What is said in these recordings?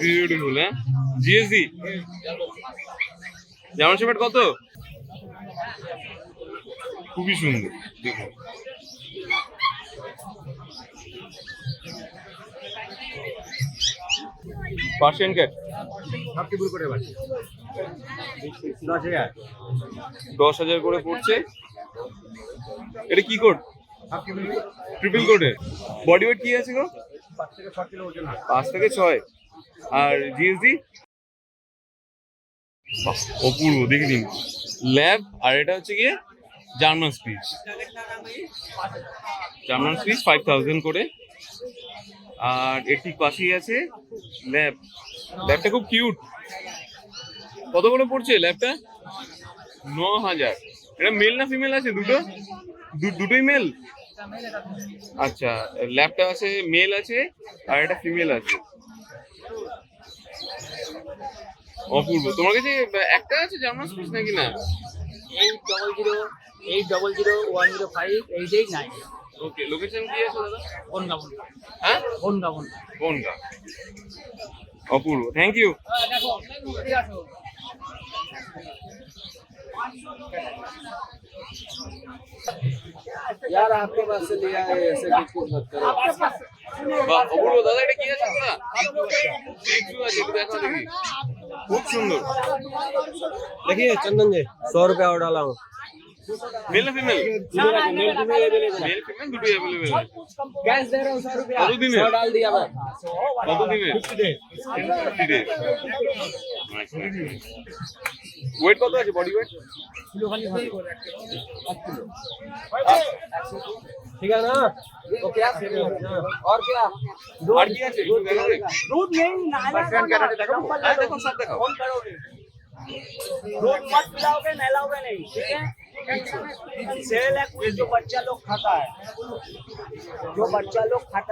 Beautiful. হ্যাঁ, GSD German shepherd কত? খুবই সুন্দর, দেখুন। পার্সিয়ান ক্যাট 10,000 করে পড়ছে। এটা কি কোড? ট্রিপল কোডের। বডি ওয়েট কি আছে গো? 5 থেকে 6। আর জিএসডি অপূর্ব, দেখে নিন। ল্যাব, আর এটা হচ্ছে গিয়ে জার্মান স্পিচ। জার্মান স্পিচ 5,000 করে। আর এর ঠিক পাশেই আছে ল্যাব। ল্যাবটা খুব কিউট। কত করে পড়ছে ল্যাবটা? 9,000। এটা মেল না ফিমেল আছে? দুটোই মেল। আচ্ছা, ল্যাবটা আছে মেল আছে আর এটা ফিমেল আছে। অপূর্ব। তোমার কাছে একটা আছে জার্মান স্পিচ নাকি? না, 8001058889। ওকে, লোকেশন কি আছে দাদা? বনগা। হ্যাঁ, বনগা। অপূর্ব, থ্যাংক ইউ। यार आपके पास से लिया है, ऐसे कुछ मत करो। অপূর্ব দাদা, এটা কি আছে দাদা? কিছু আছে, একটু দেখা দেখি। খুব সুন্দর। देखिए चंदन जी, 100 रुपया और डाला हूँ। মেল না ফিমেল? मेल फीमेल अवेलेबल है। মেল ফিমেল দুটোই अवेलेबल है। कैश दे रहा हूँ 100 रुपया। कतो दिन है? 100 डाल दिया मैं। কত দিনের? 50 ডে। ওয়েট কত আছে? Body weight? ठीक है ना? तो क्या और क्या? আর কি আছে? একটু দেখা দেখি। दूध नहीं नाला হ্যাঁ, দেখো, সব দেখো। दूध मत पिलाओगे, नहलाओगे नहीं, ठीक है? सेल है कुछ जो बच्चा लोग खाता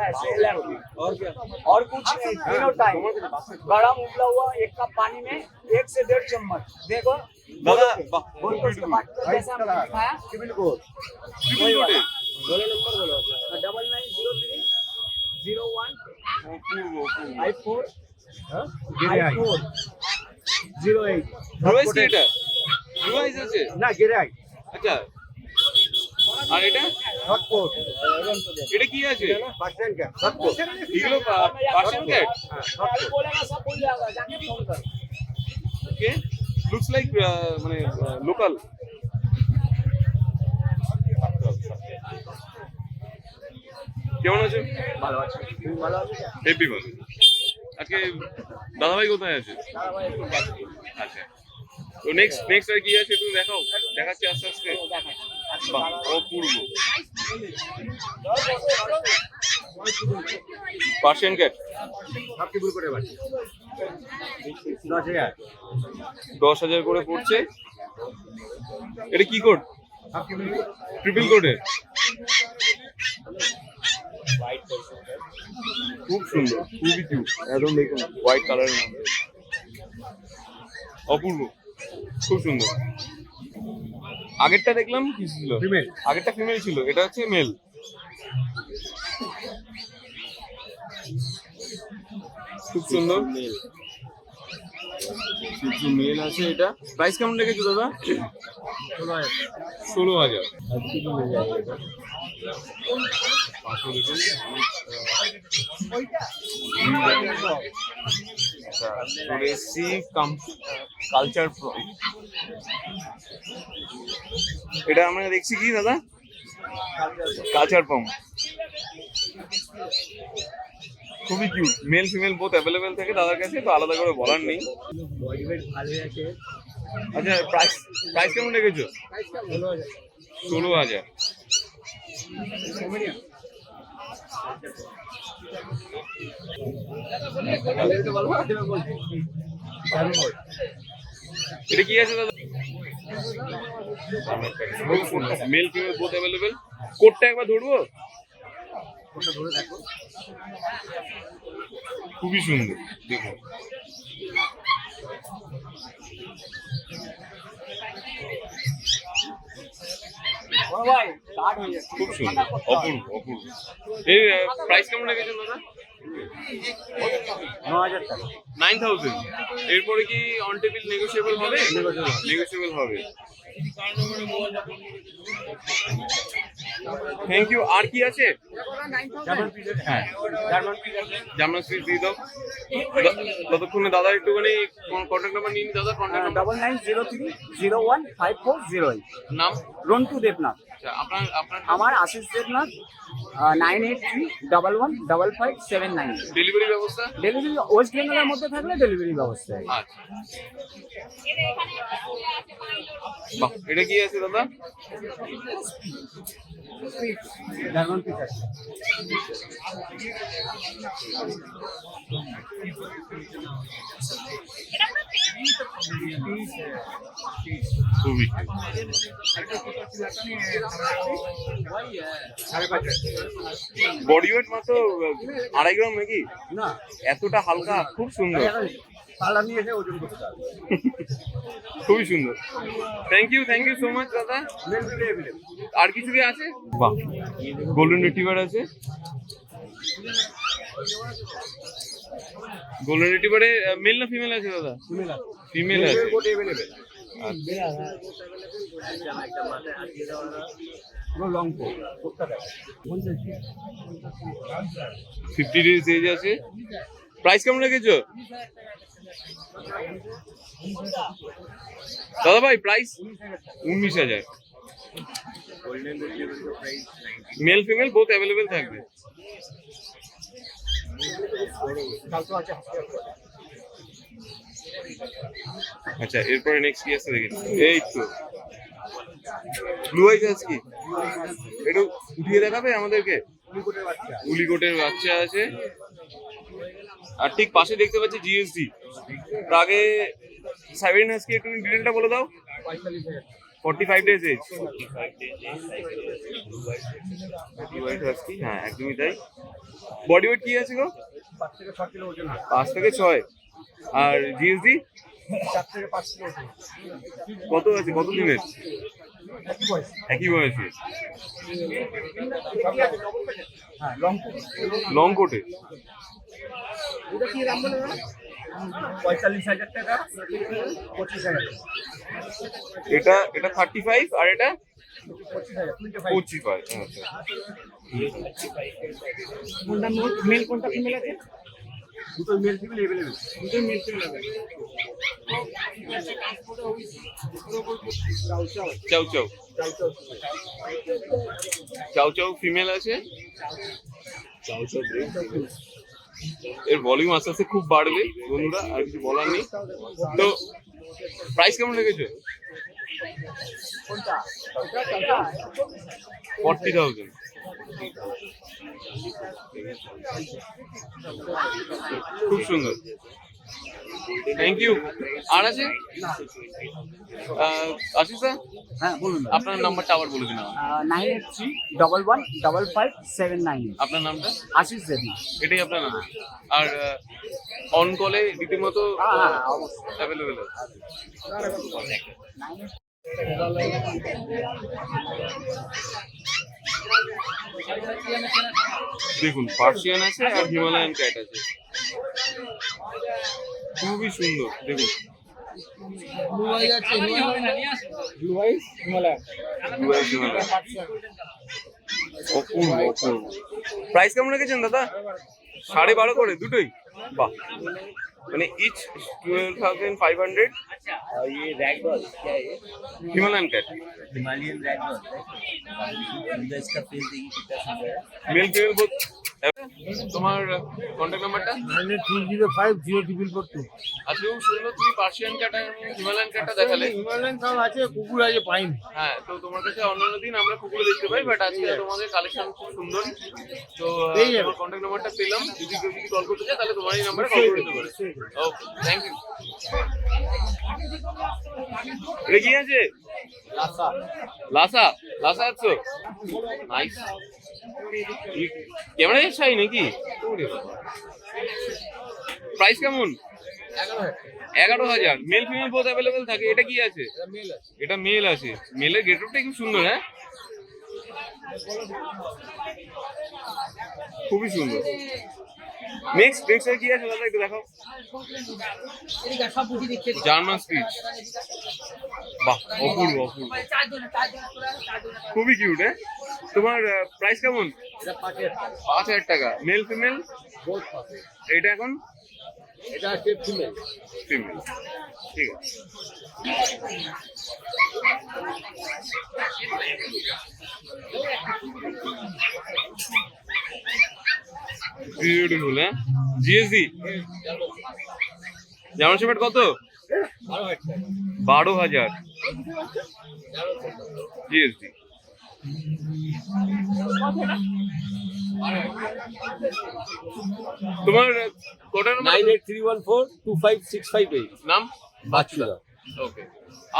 है, सेल है। और क्या? और कुछ नहीं, तीनों टाइम गरम उबला हुआ 1 कप पानी में 1 से 1.5 चम्मच देखो দাদা, बोल के उसके बाद जैसे हमने खाया ট্রিপল কোডে। बोलो नंबर बोलो 9903 01 অপূর্ব, অপূর্ব। 54 54 08 ব্লু কি এটা? ব্লু আইস আছে? না গিরাই আচ্ছা, আর এটা? হটপট এটা কি আছে? পার্সেন্ট ক্যাট হটপট এগুলো পার্সিয়ান ক্যাট। अभी बोलेगा सब भूल जाएगा, जाके फोन कर। ওকে, লুকস লাইক মানে লোকাল। কেমন আছো? ভালো আছে, তুমি ভালো আছো? হেপি ভালো। আজকে দাদাভাই কোথায় আছে? ভাই একটু দেখো, আচ্ছা, তো নেক্সট আর কি আছে একটু দেখাও। দেখাচ্ছি আস্তে আস্তে। বাহ, অপূর্ব। পার্সিয়ান ক্যাট সব কি ভুল করে বাড়ি 10,000 10,000 করে পড়ছে। এটা কি কোড? সব কি ভুল ট্রিপল কোডের। খুব সুন্দর, খুবই কিউট, একদম দেখুন হোয়াইট কালারের মধ্যে। অপূর্ব, খুব সুন্দর। আগেরটা দেখলাম কি ছিল? ফিমেল। আগেরটা ফিমেল ছিল, এটা হচ্ছে মেল। খুব সুন্দর মেল। কিছু মেল আছে। এটা প্রাইস কেমন রেখেছো দাদা? 16,000। কালচার প্রন, এটা আমরা দেখছি কি দাদা? Culture prawn. খুবই cute, male female both available থাকে দাদার কাছে, তো আলাদা করে বলার নেই। বডি ওয়েট ভালো আছে। আচ্ছা, প্রাইস কেমন রেখেছো? 16,000। এটা কি আছে দাদা? Mail female both available. কোডটা একবার ধরবো? খুবই সুন্দর, দেখুন। বড় ভাই কাট হয়ে যাচ্ছে। খুব সুন্দর, অপূর্ব অপূর্ব। এর প্রাইস কেমন রেখেছেন দাদা? 9000 টাকা 9000। এরপরে কি অন টেবিল নেগোশিয়েবল হবে? নেগোশিয়েবল হবে। Thank you. আর কি আছে? হ্যাঁ, জার্মান সুইচ দিয়ে দাও। ততক্ষণে দাদা একটুখানি কন্ট্যাক্ট নাম্বার নিয়ে নি দাদা। কন্ট্যাক্ট নাম্বার 9903015408 নাম? রন্টু দেবনাথ। আচ্ছা, আপনার আপনার আমার আশিস দেবনাথ 9831155799। ডেলিভারি ব্যবস্থা? ডেলিভারি ওয়েস্ট বেঙ্গলের মধ্যে থাকলে ডেলিভারি ব্যবস্থা আছে। আচ্ছা, বাহ, এটা কি আছে দাদা? জার্মান পিস আছে। খুবই বডি ওয়েট মাত্র 2.5 গ্রাম নাকি? না এতটা হালকা, খুব সুন্দর, পালা নিয়ে এসে ওজন করতে হবে। খুবই সুন্দর। থ্যাংক ইউ সো মাচ দাদা। আর কিছু কি আছে? বাহ, গোল্ডেন রিট্রিভার আছে। গোল্ডেন রিট্রিভারে মেল না ফিমেল আছে দাদা? ফিমেল আছে। লং 50 ডেজ এজ আছে। প্রাইস কেমন রেখেছো দাদা ভাই? Price 19,000। Mail female both available থাকবে। আচ্ছা, এরপরে নেক্সট কি আছে দেখি। এই তো ব্লু আইজ আছে কি? একটু উঠিয়ে দেখাবে আমাদেরকে? উলিকোটের বাচ্চা আছে। আর ঠিক পাশে দেখতে পাচ্ছি জিএসডি। আগে সাইবেরিয়ান হাস্কি, একটু ডিটেলটা বলে দাও। 45 ডেজ এজ। হোয়াইট হাস্কি, হ্যাঁ একদমই তাই। বডি ওয়েট কি আছে গো? 5 থেকে 6। আর জিএসডি 4 থেকে 5 কিলো। কত আছে? কত দিনের? একই বয়সে। হ্যাঁ লং কোটে। এটা কি দাম বলে? 45,000 টাকা 25,000। এটা 35 আর এটা 25,000। 25। আচ্ছা, কোনটা মেল কোনটা ফিমেল আছে? দুটো মেল ফিমেল अवेलेबल। দুটো মেল ফিমেল আছে। চাউ চাউ ফিমেল আছে। এর ভলিউম আস্তে আস্তে খুব বাড়বে বন্ধুরা, আর কিছু বলার নেই। তো প্রাইস কেমন রেখেছো? কোনটা? 40,000। খুব সুন্দর, থ্যাংক ইউ। আর আছে? আশিস দা, হ্যাঁ বলুন। আপনার নাম্বারটা আবার বলে দিন। 9831155579। আপনার নামটা? আশিস দেবনাথ। এটাই আপনার নাম? আর অন কলে রীতিমতো হ্যাঁ অবশ্যই অ্যাভেলেবেল আছে। দেখুন, পার্সিয়ান আছে আর হিমালয়ান ক্যাট আছে। খুবই সুন্দর, দেখুন। ব্লু আইজ আছে, ব্লু আইজ হিমালয়ান। অপূর্ব অপূর্ব। প্রাইস কেমন রেখেছেন দাদা? 12.5 করে দুটোই? বাহ, মানে ইচ 12,500। ये रैगडॉल क्या है? ये हिमालयन कैट, हिमालयन रैगडॉल। मुझे इसका फेस देखिए कितना सुंदर है। Male female both. তোমার কন্ট্যাক্ট নাম্বারটা? 93050422। আজকে খুব সুন্দর তুমি পার্সিয়ান ক্যাট আর হিমালয়ান ক্যাটটা দেখালে। হিমালয়ান সব আছে, কুকুর আছে, পাইনি। হ্যাঁ, তো তোমার কাছে অন্যান্য দিন আমরা কুকুর দেখতে পাই, বাট আজকে তোমাদের কালেকশন খুব সুন্দর। তো তোমার কন্ট্যাক্ট নাম্বারটা পেলাম, যদি কেউ যদি কল করতে চায় তাহলে তোমার এই নাম্বারে কল করতে পারে। ওকে, থ্যাংক ইউ। এটা কি আছে? লাসা আছো? নাইস। ক্যামেরা চাই নাকি? প্রাইস কেমন? 11,000। মেল ফিমেল বোথ অ্যাভেলেবেল থাকে। এটা কি আছে? এটা মেল আছে। মেলের গেটআপটা খুব সুন্দর। হ্যাঁ, খুবই সুন্দর। নেক্সট কি আছে দাদা, একটু দেখাও। জার্মান স্পিচ, বাহ অপূর্ব অপূর্ব, খুবই কিউট। তোমার প্রাইস কেমন? 5,000 টাকা। Male female? এটা এখন ফিমেল, ঠিক আছে। বিউটিফুল। জিএসডি জার্মান শেফার্ড কত? 12,000 জিএসডি। তোমার কটা নাম্বার? 9831425658 নাম? বাচ্চুদা। ওকে।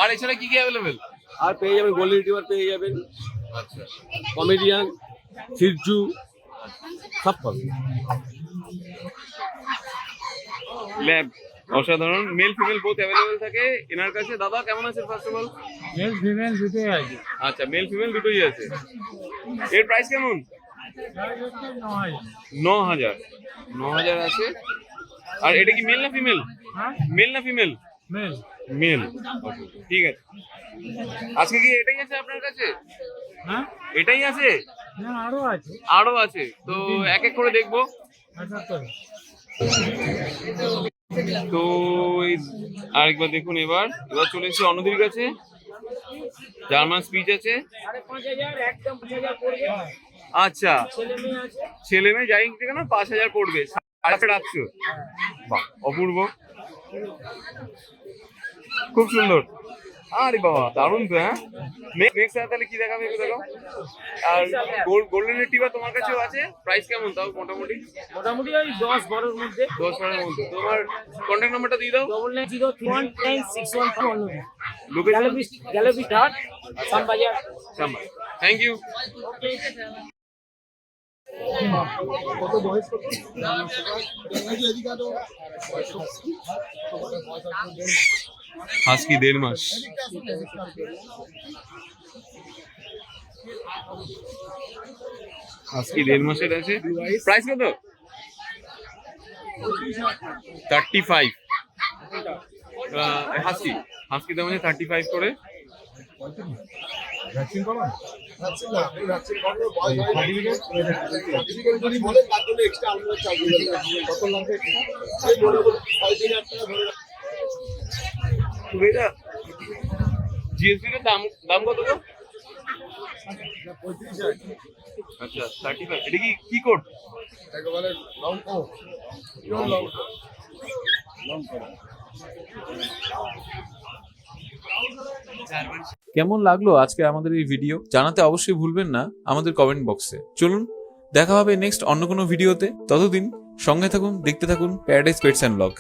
আর এছাড়া কি কি অ্যাভেলেবেল? আর পেয়ে যাবেন গোল্ডেন রিট্রিভার, পেয়ে যাবেন আচ্ছা, কমেডিয়ান, সিরজু, সব পাবেন। ল্যাব অসাধারণ। মেল ফিমেল বোথ অ্যাভেলেবেল থাকে এনার কাছে। দাদা কেমন আছে first of all? Male female দুটোই আছে। আচ্ছা, মেল ফিমেল দুটোই আছে। এর প্রাইস কেমন? 9,000 9,000 আছে। আর এটা কি মেল না ফিমেল? হ্যাঁ মেল না ফিমেল? মেল। মেল। ঠিক আছে। আজকে কি এটাই আছে আপনার কাছে? হ্যাঁ এটাই আছে? না আরো আছে। আরো আছে তো এক এক করে দেখবো। আচ্ছা তো তো আরেকবার দেখুন। এবার চলে এসেছে অনদির কাছে। জার্মান স্পিচ আছে। 5,500 একদম 5,000 পড়বে। আচ্ছা, ছেলে মেয়ে আছে। ছেলে মেয়ে যাই কেন 5,000 পড়বে। 850। বাহ অপূর্ব, খুব সুন্দর। আরে বাবা দারুণ তো। নেক্সট তাহলে কি দেখাবে একটু দেখাও। আর গোল্ডেন রিট্রিভার তোমার কাছেও আছে। প্রাইস কেমন তাও মোটামুটি? মোটামুটি ওই 10-12 মধ্যে। 10-12 মধ্যে। তোমার কন্ট্যাক্ট নাম্বারটা দিয়ে দাও। 99031961 location? Gallery Ghat, Shyambazar. Thank you. Husky 1.5 মাস। হাস্কি 1.5 মাসের আছে। প্রাইস কত? 35। হাস্কি দাম আছে 35 করে। জিএসপি এর দাম কত গো? আচ্ছা 35। এটা কি কোড? একেবারে long coat, pure long coat. কেমন লাগলো আজকে আমাদের এই ভিডিও জানাতে অবশ্যই ভুলবেন না আমাদের কমেন্ট বক্সে। চলুন দেখা হবে নেক্সট অন্য কোনো ভিডিওতে। ততদিন সঙ্গে থাকুন, দেখতে থাকুন প্যারাডাইস পেটস অ্যান্ড ব্লগ।